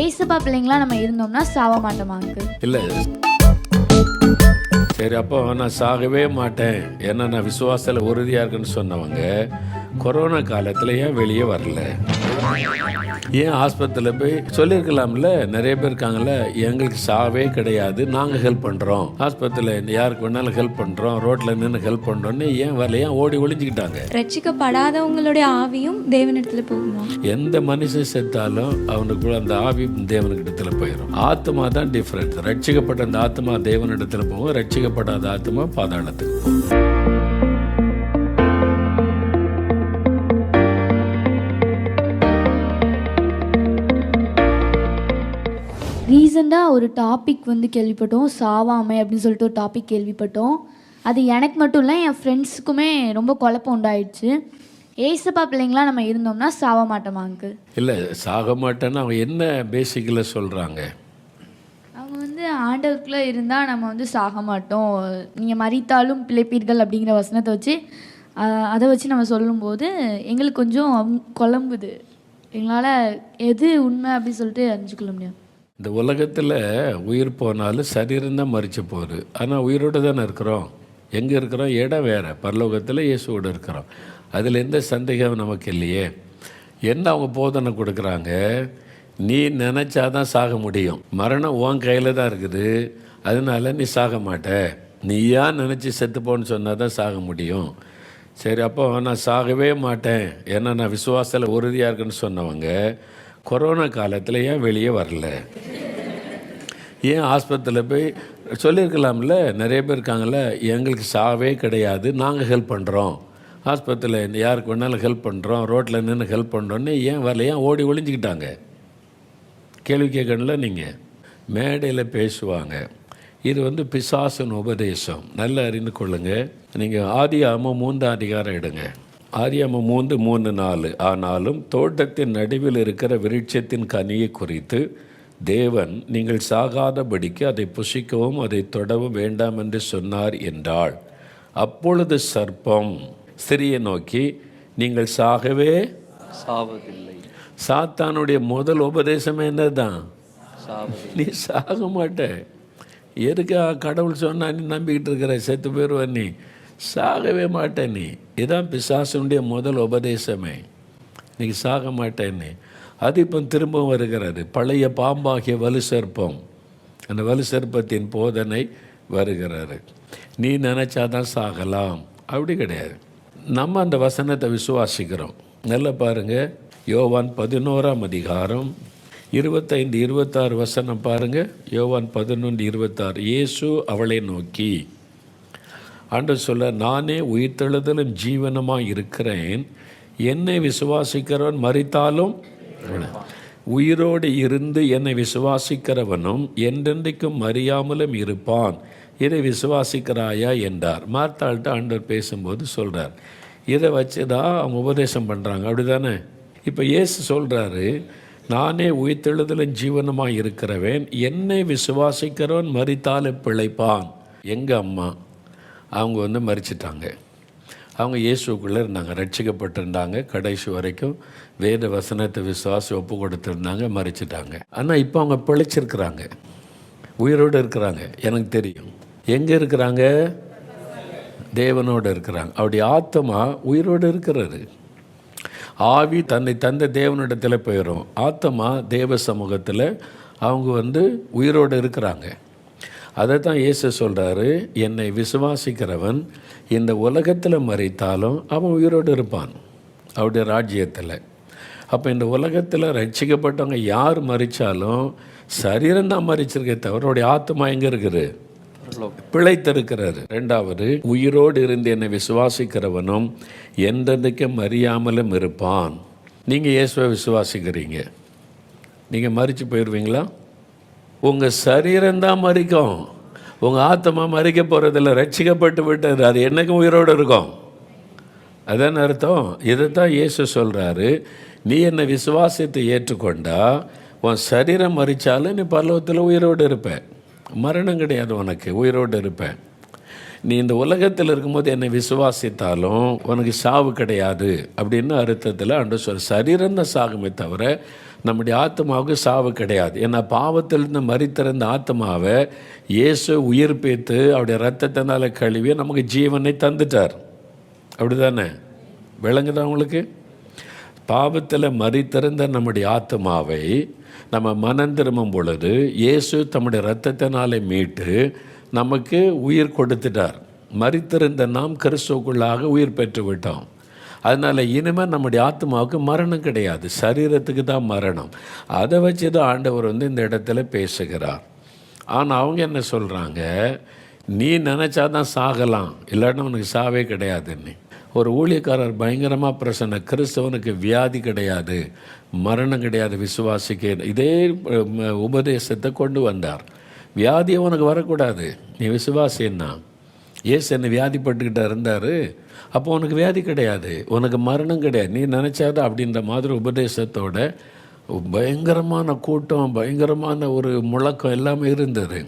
ஏசப்பா பிள்ளைங்களா நம்ம இருந்தோம்னா சாவ மாட்டோமா அங்கிள்? இல்லை, சரி அப்போ நான் சாகவே மாட்டேன் ஏன்னா நான் விசுவாசத்தில் உறுதியாக இருக்குன்னு சொன்னவங்க கொரோனா காலத்தில் ஏன் வெளியே வரல? ஏன் ஆஸ்பத்திரியில் போய் சொல்லியிருக்கலாம்ல? நிறைய பேர் இருக்காங்கல்ல, எங்களுக்கு சாவே கிடையாது, நாங்கள் ஹெல்ப் பண்ணுறோம், ஆஸ்பத்திரியில் யாருக்கு வேணாலும் ஹெல்ப் பண்ணுறோம், ரோட்டில் நின்று ஹெல்ப் பண்ணுறோன்னு ஏன் வரல? ஏன் ஓடி ஒளிஞ்சிக்கிட்டாங்க? ரட்சிக்கப்படாதவங்களுடைய ஆவியும் தேவனிடத்துல போகுமா? எந்த மனுஷன் செத்தாலும் அவனுக்குள்ள அந்த ஆவி தேவனிடத்தில் போயிடும். ஆத்மா தான் டிஃப்ரெண்ட். ரட்சிக்கப்பட்ட அந்த ஆத்மா தேவனிடத்தில் போகும், ரட்சிக்கப்படாத ஆத்மா பாதாளத்துக்கு போகும். ரீசெண்டாக ஒரு டாபிக் கேள்விப்பட்டோம், சாவாமை அப்படின்னு சொல்லிட்டு ஒரு டாபிக் கேள்விப்பட்டோம். அது எனக்கு மட்டும் இல்லை, என் ஃப்ரெண்ட்ஸுக்குமே ரொம்ப குழப்பம் உண்டாயிடுச்சு. ஏசப்பா பிள்ளைங்களா நம்ம இருந்தோம்னா சாவ மாட்டோமா அங்கிள்? இல்லை, சாக மாட்டேன்னு அவங்க என்ன பேசிக்கில் சொல்கிறாங்க? அவங்க ஆண்டவருக்குள்ளே இருந்தால் நம்ம சாக மாட்டோம், நீங்கள் மரித்தாலும் பிழைப்பீர்கள் அப்படிங்கிற வசனத்தை வச்சு அதை வச்சு நம்ம சொல்லும்போது எங்களுக்கு கொஞ்சம் குழம்புது. எங்களால் எது உண்மை அப்படின்னு சொல்லிட்டு அறிஞ்சிக்கொள்ள முடியாது. இந்த உலகத்தில் உயிர் போனாலும் சரீரம் தான் மறிச்சு போகுது, ஆனால் உயிரோடு தானே இருக்கிறோம். எங்கே இருக்கிறோம்? இடம் வேறு, பரலோகத்தில் இயேசுவோடு இருக்கிறோம். அதில் எந்த சந்தேகம் நமக்கு இல்லையே. என்ன அவங்க போதனை கொடுக்குறாங்க? நீ நினச்சாதான் சாக முடியும், மரணம் உன் கையில் தான் இருக்குது, அதனால நீ சாக மாட்ட, நீயா நினச்சி செத்துப்போன்னு சொன்னால் தான் சாக முடியும். சரி அப்போ நான் சாகவே மாட்டேன் ஏன்னா நான் விசுவாசத்தில் உறுதியாக இருக்குன்னு சொன்னவங்க கொரோனா காலத்தில் ஏன் வெளியே வரல? ஏன் ஆஸ்பத்திரியில் போய் சொல்லியிருக்கலாம்ல? நிறைய பேர் இருக்காங்கல்ல, எங்களுக்கு சாவே கிடையாது, நாங்கள் ஹெல்ப் பண்ணுறோம், ஆஸ்பத்திரியில் யாருக்கு வேணாலும் ஹெல்ப் பண்ணுறோம், ரோட்டில் நின்று ஹெல்ப் பண்ணுறோன்னு ஏன் வரல? ஏன் ஓடி ஒளிஞ்சிக்கிட்டாங்க? கேள்வி கேட்கணும்ல. நீங்கள் மேடையில் பேசுவாங்க, இது பிசாசின் உபதேசம், நல்லா அறிந்து கொள்ளுங்கள். நீங்கள் ஆதியாகமம் 3 அதிகாரம் எடுங்க. ஆதியாகமம் 3:3-4. ஆனாலும் தோட்டத்தின் நடுவில் இருக்கிற விருட்சத்தின் கனியை குறித்து தேவன் நீங்கள் சாகாதபடிக்கு அதை புசிக்கவும் அதை தொடவும் வேண்டாம் என்று சொன்னார் என்றாள். அப்பொழுது சர்ப்பம் ஸ்திரியை நோக்கி, நீங்கள் சாகவே சாவதில்லை. சாத்தானுடைய முதல் உபதேசமே என்னதான்? நீ சாக மாட்ட. எதுக்கு கடவுள் சொன்னா நீ நம்பிக்கிட்டு இருக்கிற? செத்து போயிடுவ, நீ சாகவே மாட்டேன். நீ இதான் பிசாசுடைய முதல் உபதேசமே, நீ சாக மாட்டேன்னு. அது இப்போ திரும்பவும் வருகிறது. பழைய பாம்பாகிய வலு சர்ப்பம், அந்த வலு சர்ப்பத்தின் போதனை வருகிறாரு. நீ நினச்சாதான் சாகலாம், அப்படி கிடையாது. நம்ம அந்த வசனத்தை விசுவாசிக்கிறோம். நல்லா பாருங்கள், யோவான் 11ஆம் அதிகாரம் 25-26 வசனம் பாருங்கள். யோவான் 11:26. இயேசு அவளை நோக்கி, ஆண்டவர் சொல்ல, நானே உயிர்த்தெழுதலும் ஜீவனமாக இருக்கிறேன், என்னை விசுவாசிக்கிறவன் மரித்தாலும் உயிரோடு இருந்து என்னை விசுவாசிக்கிறவனும் என்றென்றைக்கும் மறியாமலும் இருப்பான், இதை விசுவாசிக்கிறாயா என்றார். மார்த்தாள்கிட்ட ஆண்டவர் பேசும்போது சொல்கிறார். இதை வச்சு தான் அவங்க உபதேசம் பண்ணுறாங்க, அப்படி தானே? இப்போ இயேசு சொல்கிறாரு, நானே உயிர்த்தெழுதலும் ஜீவனமாக இருக்கிறவன், என்னை விசுவாசிக்கிறவன் மரித்தாலும் பிழைப்பான். எங்கள் அம்மா அவங்க மரிச்சிட்டாங்க. அவங்க இயேசுக்குள்ளே இருந்தாங்க, ரட்சிக்கப்பட்டிருந்தாங்க, கடைசி வரைக்கும் வேத வசனத்தை விசுவாசி ஒப்பு கொடுத்துருந்தாங்க, மறிச்சிட்டாங்க. ஆனால் இப்போ அவங்க பிழைச்சிருக்கிறாங்க, உயிரோடு இருக்கிறாங்க. எனக்கு தெரியும் எங்கே இருக்கிறாங்க? தேவனோடு இருக்கிறாங்க. அவருடைய ஆத்மா உயிரோடு இருக்கிறது. ஆவி தன்னை தந்த தேவனிடத்தில் போயிடும், ஆத்மா தேவ சமூகத்தில் அவங்க உயிரோடு இருக்கிறாங்க. அதை தான் இயேசு சொல்கிறாரு, என்னை விசுவாசிக்கிறவன் இந்த உலகத்தில் மரித்தாலும் அவன் உயிரோடு இருப்பான் அவருடைய ராஜ்யத்தில். அப்போ இந்த உலகத்தில் ரட்சிக்கப்பட்டவங்க யார் மரித்தாலும் சரீரம் தான் மரிச்சிருக்கே தவிர அவருடைய ஆத்மா எங்கே இருக்குது? பிழைத்திருக்கிறாரு. 2வது, உயிரோடு இருந்து என்னை விசுவாசிக்கிறவனும் என்றென்றைக்கு மறியாமலும் இருப்பான். நீங்கள் இயேசுவை விசுவாசிக்கிறீங்க, நீங்கள் மரித்து போயிடுவீங்களா? உங்கள் சரீரம்தான் மறிக்கும், உங்கள் ஆத்மா மறிக்க போகிறதில்ல, ரட்சிக்கப்பட்டு விட்டது, அது என்னைக்கும் உயிரோடு இருக்கும். அதான் அர்த்தம். இதைத்தான் இயேசு சொல்கிறாரு, நீ என்னை விசுவாசத்தை ஏற்றுக்கொண்டா உன் சரீரம் மறித்தாலும் நீ பரலோகத்தில் உயிரோடு இருப்பேன், மரணம் கிடையாது உனக்கு, உயிரோடு இருப்பேன். நீ இந்த உலகத்தில் இருக்கும்போது என்னை விசுவாசித்தாலும் உனக்கு சாவு கிடையாது அப்படின்னு அர்த்தத்தில் ஆண்டவர் சொல்ற. சரீரம் தான் சாகுமே தவிர நம்முடைய ஆத்மாவுக்கு சாவு கிடையாது. ஏன்னா பாவத்திலிருந்து மரித்திருந்த ஆத்மாவை இயேசு உயிர்ப்பித்து அவருடைய இரத்தத்தினால கழுவி நமக்கு ஜீவனை தந்துட்டார். அப்படி தானே? விளங்குதா உங்களுக்கு? பாவத்தில் மரித்திருந்த நம்முடைய ஆத்மாவை நம்ம மனம் திரும்பும் பொழுது இயேசு தம்முடைய இரத்தத்தினாலே மீட்டு நமக்கு உயிர் கொடுத்துட்டார். மரித்திருந்த நாம் கிறிஸ்துவுக்குள்ளாக உயிர் பெற்று விட்டோம். அதனால் இனிமேல் நம்முடைய ஆத்மாவுக்கு மரணம் கிடையாது, சரீரத்துக்கு தான் மரணம். அதை வச்சு தான் ஆண்டவர் இந்த இடத்துல பேசுகிறார். ஆனால் அவங்க என்ன சொல்கிறாங்க, நீ நினச்சாதான் சாகலாம், இல்லாட்டினா உனக்கு சாவே கிடையாதுன்னு. ஒரு ஊழியக்காரர் பயங்கரமாக பிரச்சனை, கிறிஸ்தவனுக்கு வியாதி கிடையாது, மரணம் கிடையாது, விசுவாசிக்க இதே உபதேசத்தை கொண்டு வந்தார். வியாதி உனக்கு வரக்கூடாது, நீ விசுவாசின்னா. ஏசு என்ன வியாதிப்பட்டுக்கிட்ட இருந்தார், அப்போ உனக்கு வியாதி கிடையாது, உனக்கு மரணம் கிடையாது, நீ நினச்சாதான் அப்படின்ற மாதிரி உபதேசத்தோட பயங்கரமான கூட்டம், பயங்கரமான ஒரு முழக்கம் எல்லாமே இருந்தது.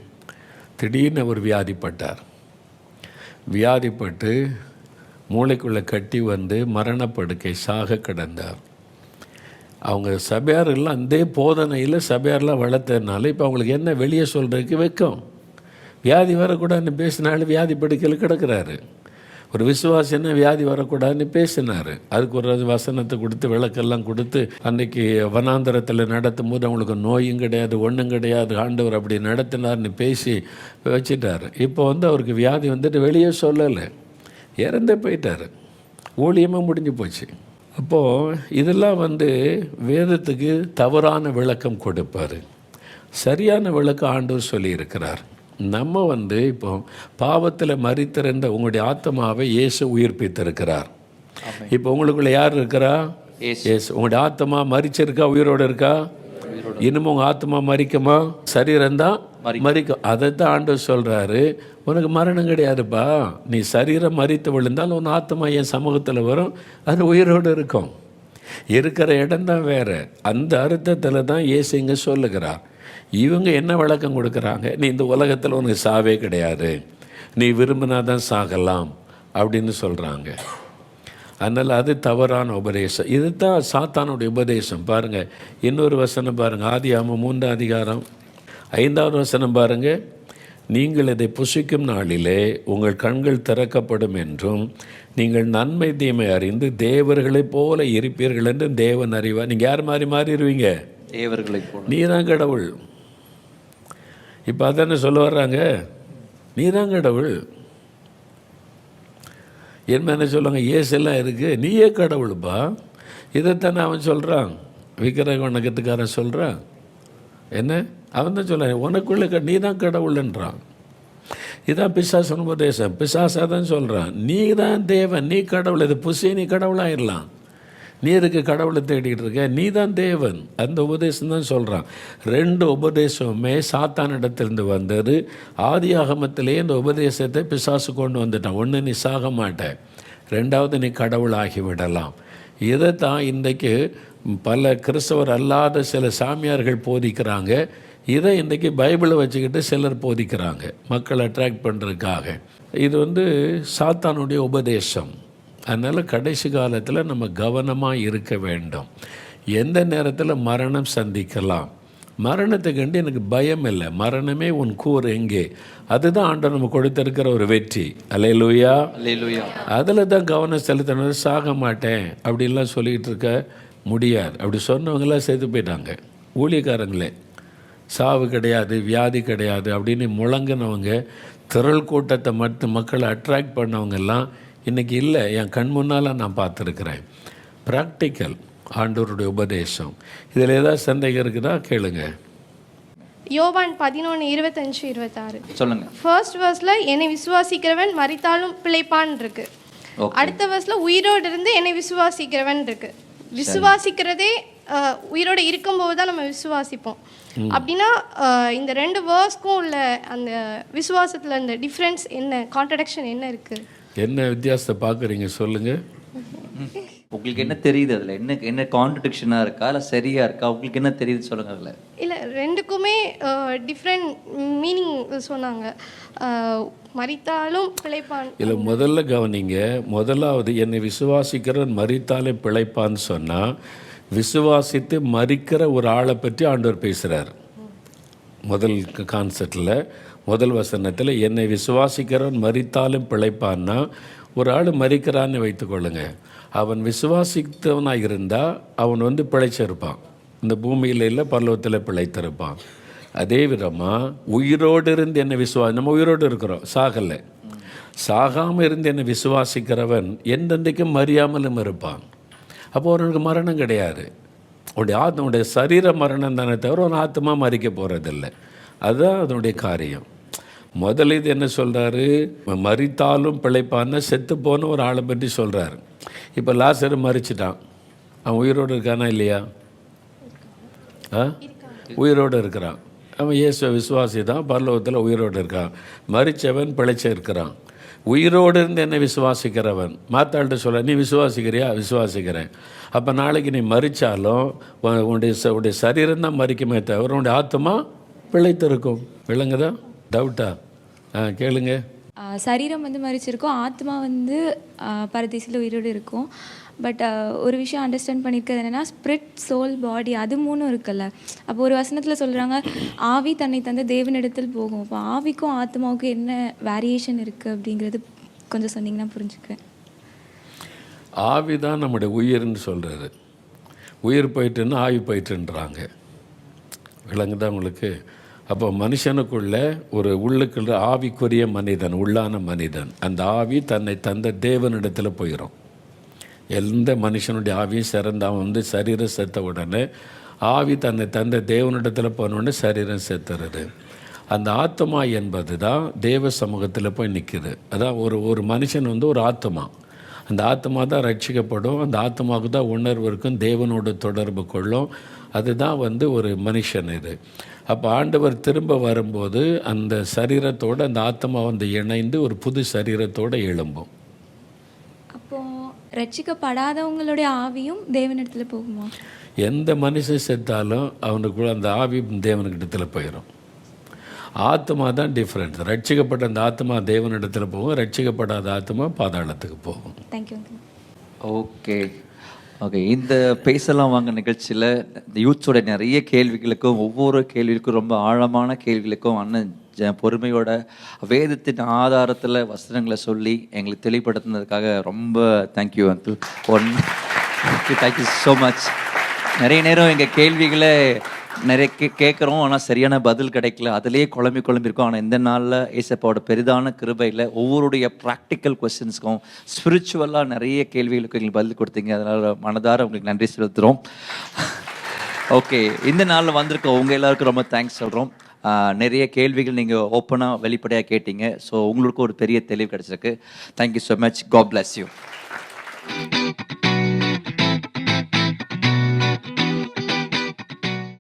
திடீர்னு அவர் வியாதிப்பட்டார். வியாதிப்பட்டு மூளைக்குள்ளே கட்டி மரணப்படுக்கை சாக கிடந்தார். அவங்க சபையாரெல்லாம் அந்த போதனையில் சபையாரெலாம் வளர்த்ததுனால இப்போ அவங்களுக்கு என்ன வெளியே சொல்கிறதுக்கு வைக்கும். வியாதி வரக்கூடாதுன்னு பேசினாலும் வியாதி படுக்கையில் கிடக்கிறாரு. ஒரு விசுவாசி என்ன வியாதி வரக்கூடாதுன்னு பேசினார். அதுக்கு ஒரு வசனத்தை கொடுத்து விளக்கெல்லாம் கொடுத்து அன்றைக்கி வனாந்தரத்தில் நடத்தும் போது அவங்களுக்கு நோயும் கிடையாது, ஒன்றும் கிடையாது, ஆண்டவர் அப்படி நடத்தினார்னு பேசி வச்சிட்டார். இப்போ அவருக்கு வியாதி வெளியே சொல்லலை, இறந்தே போயிட்டார், ஊழியமாக முடிஞ்சு போச்சு. அப்போது இதெல்லாம் வேதத்துக்கு தவறான விளக்கம் கொடுப்பார். சரியான விளக்கம் ஆண்டவர் சொல்லியிருக்கிறார். நம்ம இப்போ பாவத்தில் மரித்திருந்த உங்களுடைய ஆத்மாவை இயேசு உயிர்ப்பித்திருக்கிறார். இப்போ உங்களுக்குள்ள யார் இருக்கிறா? இயேசு. உங்களுடைய ஆத்மா மரிச்சிருக்கா, உயிரோடு இருக்கா? இன்னமும் உங்கள் ஆத்மா மரிக்குமா? சரீரம் தான் மரிக்கும். அதை தான் ஆண்டவர் சொல்கிறாரு, உனக்கு மரணம் கிடையாதுப்பா, நீ சரீரம் மரித்து விழுந்தால் உன் ஆத்மா என் சமூகத்தில் வரும், அது உயிரோடு இருக்கும். இருக்கிற இடம்தான் வேறு. அந்த அர்த்தத்தில் தான் இயேசு இங்கே சொல்லுகிறார். இவங்க என்ன விளக்கம் கொடுக்குறாங்க, நீ இந்த உலகத்தில் உனக்கு சாவே கிடையாது, நீ விரும்பினா தான் சாகலாம் அப்படின்னு சொல்கிறாங்க. அதனால் அது தவறான உபதேசம். இது தான் சாத்தானுடைய உபதேசம். பாருங்கள், இன்னொரு வசனம் பாருங்கள், ஆதியாகமம் 3ஆம் அதிகாரம் 5வது வசனம் பாருங்கள். நீங்கள் இதை புசிக்கும் நாளிலே உங்கள் கண்கள் திறக்கப்படும் என்றும் நீங்கள் நன்மை தீமை அறிந்து தேவர்களைப் போல இருப்பீர்கள் என்று தேவன் அறிவார். நீங்கள் யார் மாதிரி மாறிடுவீங்க? தேவர்களைப் போல. நீ தான் கடவுள். இப்போ அதானே சொல்ல வர்றாங்க, நீ தான் கடவுள். என்ன சொல்லுவாங்க, ஏசெல்லாம் இருக்குது, நீயே கடவுளுப்பா. இதைத்தானே அவன் சொல்கிறான், விக்கிரக வணக்கத்துக்காரன் சொல்கிறான். என்ன அவன் தான் சொல்ல, உனக்குள்ள நீ தான் கடவுள்ன்றான். இதுதான் பிசாசு உபதேசம். பிசாசாக தான் சொல்கிறான், நீ தான் தேவன், நீ கடவுள். இது புசி, நீ கடவுளாகிடலாம். நீ இருக்கு கடவுளை தேடிட்டு இருக்க, நீ தான் தேவன். அந்த உபதேசம் தான் சொல்கிறான். 2 உபதேசமுமே சாத்தானிடத்திலிருந்து வந்தது. ஆதியாகமத்திலே இந்த உபதேசத்தை பிசாசு கொண்டு வந்துட்டான். ஒன்று, நீ சாக மாட்டேன், 2வது நீ கடவுளாகி விடலாம். இதை தான் இன்றைக்கு பல கிறிஸ்தவர் அல்லாத சில சாமியார்கள் போதிக்கிறாங்க. இதை இன்றைக்கி பைபிளை வச்சுக்கிட்டு சிலர் போதிக்கிறாங்க, மக்களை அட்ராக்ட் பண்ணுறதுக்காக. இது சாத்தானுடைய உபதேசம். அதனால் கடைசி காலத்தில் நம்ம கவனமாக இருக்க வேண்டும். எந்த நேரத்தில் மரணம் சந்திக்கலாம். மரணத்தை கண்டு எனக்கு பயம் இல்லை, மரணமே உன் கூர் எங்கே. அதுதான் ஆண்டவர் நம்ம கொடுத்திருக்கிற ஒரு வெற்றி. அல்லேலூயா, அல்லேலூயா. அதில் தான் கவனம் செலுத்தினது. சாக மாட்டேன் அப்படின்லாம் சொல்லிகிட்டு இருக்க முடியாது. அப்படி சொன்னவங்களாம் செத்து போயிட்டாங்க. ஊழியக்காரங்களே, சாவு கிடையாது, வியாதி கிடையாது அப்படின்னு முழங்கினவங்க, திரள் கூட்டத்தை மட்டும் மக்களை அட்ராக்ட் பண்ணவங்கெல்லாம் இன்றைக்கி இல்லை. என் கண் முன்னால் நான் பார்த்துருக்குறேன். ப்ராக்டிக்கல் ஆண்டவருடைய உபதேசம். இதில் ஏதாவது சந்தேகம் இருக்குதா கேளுங்க. யோவான் 11:25-26 சொல்லுங்க. ஃபர்ஸ்ட் வேர்ஸில் என்னை விசுவாசிக்கிறவன் மரித்தாலும் பிழைப்பான் இருக்கு. அடுத்த வேர்ஸில் உயிரோடு இருந்து என்னை விசுவாசிக்கிறவன் இருக்கு. விசுவாசிக்கிறதே உயிரோடு இருக்கும்போது தான் நம்ம விசுவாசிப்போம். அப்படின்னா இந்த 2 வேர்ஸ்க்கும் உள்ள அந்த விசுவாசத்தில் அந்த டிஃப்ரென்ஸ் என்ன, கான்ட்ரடிக்ஷன் என்ன இருக்குது? என்ன வித்தியாசத்தை பார்க்குறீங்க சொல்லுங்கள். உங்களுக்கு என்ன தெரியுது அதில்? என்ன கான்ட்ரடிக்ஷனாக இருக்கா இல்லை சரியாக இருக்கா? உங்களுக்கு என்ன தெரியுது சொல்லுங்கள் அதில். இல்லை, 2க்குமே டிஃப்ரெண்ட் மீனிங் சொன்னாங்க. மரித்தாலும் பிழைப்பான். இல்லை, முதல்ல கவனிங்க. முதலாவது, என்னை விசுவாசிக்கிறவன் மரித்தாலே பிழைப்பான்னு சொன்னால், விசுவாசித்து மரிக்கிற ஒரு ஆளை பற்றி ஆண்டவர் பேசுகிறார். முதல் கான்செப்டில் முதல் வசனத்தில் என்னை விசுவாசிக்கிறவன் மரித்தாலும் பிழைப்பான்னா, ஒரு ஆள் மரிக்கிறான்னு வைத்துக்கொள்ளுங்க, அவன் விசுவாசித்தவனாக இருந்தால் அவன் பிழைச்சிருப்பான், இந்த பூமியில் இல்லை பரலோகத்தில் பிழைத்திருப்பான். அதே விதமாக உயிரோடு இருந்து என்னை நம்ம உயிரோடு இருக்கிறோம், சாகலை, சாகாமல் இருந்து என்னை விசுவாசிக்கிறவன் என்றென்றைக்கும் மறியாமலும் இருப்பான். அப்போ அவனுக்கு மரணம் கிடையாது. அவனுடைய சரீர மரணம் தானே தவிர அவன் ஆத்மா மறிக்க போகிறதில்லை. அதுதான் அதனுடைய காரியம். முதல்ல இது என்ன சொல்கிறாரு, மரித்தாலும் பிழைப்பான்னு செத்து போன ஒரு ஆளை பற்றி சொல்கிறாரு. இப்போ லாசரு மறிச்சிட்டான், அவன் உயிரோடு இருக்கானா இல்லையா? உயிரோடு இருக்கிறான். அவன் இயேசுவை விசுவாசி தான், பரலோகத்தில் உயிரோடு இருக்கான். மரித்தவன் பிழைச்ச இருக்கிறான். உயிரோடு இருந்து என்னை விசுவாசிக்கிறவன், மாத்தாள்கிட்ட சொல்ல, நீ விசுவாசிக்கிறியா? விசுவாசிக்கிறேன். அப்போ நாளைக்கு நீ மறித்தாலும் உன்னுடைய சரீரம் தான் மறிக்குமே தவிர உன்னுடைய ஆத்மா பிழைத்திருக்கும். விளங்குதா? டவுட்டா? கேளுங்க. சரீரம் மறிச்சிருக்கும், ஆத்மா பரதேசில் உயிரோடு இருக்கும். பட் ஒரு விஷயம் அண்டர்ஸ்டாண்ட் பண்ணியிருக்கிறது என்னென்னா, ஸ்பிரிட், சோல், பாடி, அது மூணும் இருக்குல்ல. அப்போ ஒரு வசனத்தில் சொல்கிறாங்க, ஆவி தன்னை தந்த தேவனிடத்தில் போகும். அப்போ ஆவிக்கும் ஆத்மாவுக்கும் என்ன வேரியேஷன் இருக்குது அப்படிங்கிறது கொஞ்சம் சொன்னிங்கன்னா புரிஞ்சுக்குவேன். ஆவி தான் நம்முடைய உயிர்னு சொல்கிறாரு. உயிர் போயிட்டுன்னு ஆவி போயிட்டுன்றாங்க. விளங்குதான் உங்களுக்கு? அப்போ மனுஷனுக்குள்ள ஒரு உள்ளுக்குள்ள ஆவிக்குரிய மனிதன், உள்ளான மனிதன், அந்த ஆவி தன்னை தந்த தேவனிடத்தில் போயிடும். எந்த மனுஷனுடைய ஆவியும் சிறந்த அவன் சரீரம் செத்த உடனே ஆவி தன்னை தந்த தேவனிடத்தில் போனோடனே சரீரம் செத்துறது. அந்த ஆத்மா என்பது தான் தேவ சமூகத்தில் போய் நிற்குது. அதான் ஒரு மனுஷன் ஒரு ஆத்மா. அந்த ஆத்மா தான் ரட்சிக்கப்படும். அந்த ஆத்மாவுக்கு தான் உணர்வு இருக்கும், தேவனோடு தொடர்பு கொள்ளும். அதுதான் ஒரு மனுஷன் இது. அப்போ ஆண்டவர் திரும்ப வரும்போது அந்த சரீரத்தோடு அந்த ஆத்மா இணைந்து ஒரு புது சரீரத்தோடு எழும்பும். அப்போது ரட்சிக்கப்படாதவங்களுடைய ஆவியும் தேவனிடத்தில் போகுமா? எந்த மனுஷன் செத்தாலும் அவனுக்குள்ள அந்த ஆவி தேவனுக்கிட்டத்தில் போயிடும். ஆத்மா தான் டிஃப்ரெண்ட். ரட்சிக்கப்பட்ட அந்த ஆத்மா தேவனிடத்தில் போகும், ரட்சிக்கப்படாத ஆத்மா பாதாளத்துக்கு போகும். தேங்க்யூ. ஓகே ஓகே இந்த பேசலாம் வாங்க நிகழ்ச்சியில் இந்த யூத்ஸோட நிறைய கேள்விகளுக்கும் ஒவ்வொரு கேள்விக்கும் ரொம்ப ஆழமான கேள்விகளுக்கும் அண்ணன் பொறுமையோட வேதத்தின் ஆதாரத்தில் வசனங்களை சொல்லி எங்களுக்கு தெளிவுபடுத்தினதுக்காக ரொம்ப thank you uncle. Thank you so much. நிறைய நேரம் எங்கள் கேள்விகளை நிறைய கேட்குறோம், ஆனால் சரியான பதில் கிடைக்கல, அதிலேயே குழம்பி இருக்கும். ஆனால் இந்த நாளில் ஏசப்பாவோட பெரிதான கிருபையில் ஒவ்வொருடைய ப்ராக்டிக்கல் கொஸ்டின்ஸ்க்கும் ஸ்பிரிச்சுவலாக நிறைய கேள்விகளுக்கும் எங்களுக்கு பதில் கொடுத்தீங்க. அதனால் மனதார உங்களுக்கு நன்றி செலுத்துகிறோம். ஓகே, இந்த நாளில் வந்திருக்க உங்கள் எல்லாருக்கும் ரொம்ப தேங்க்ஸ் சொல்கிறோம். நிறைய கேள்விகள் நீங்கள் ஓப்பனாக வெளிப்படையாக கேட்டீங்க. ஸோ உங்களுக்கு ஒரு பெரிய தெளிவு கிடச்சிருக்கு. Thank you so much. God bless you.